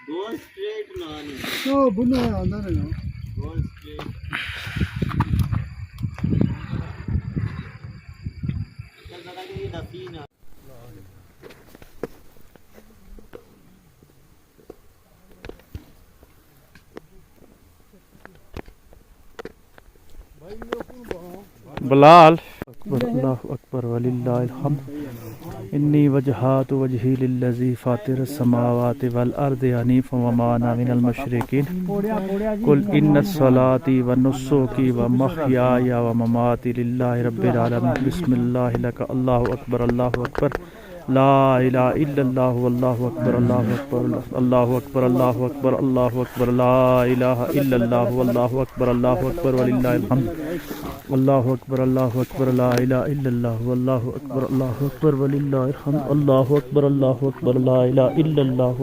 Go straight nani. No, bunu है अंदर है ना. Go straight. चल बता के ये दसी ना. बिलाल अकबर अल्लाहु अकबर वलिल्लाहिल हम्द इन्नी वजहातु वजही लिल्लज़ी फातिरस समावाति वल अर्दि हनीफ़न व मा अना मिनल मुशरिकीन कुल इन्नस सलाती व नुस्सुकी व महयाया व ममाती लिल्लाहि रब्बिल आलमीन बिस्मिल्लाहि लका अल्लाहु अकबर ला इलाहा इल्लल्लाह वल्लाहु अकबर अल्लाहु अकबर अल्लाहु अकबर अल्लाहु अकबर ला इलाहा इल्लल्लाह वल्लाहु अकबर वलिल्लाहिल हम्द अल्लाहु अकबर ला इलाहा इल्लल्लाह वल्लाहु अकबर वलिल्लाहिल हम्द अल्लाहु अकबर ला इलाहा इल्लल्लाह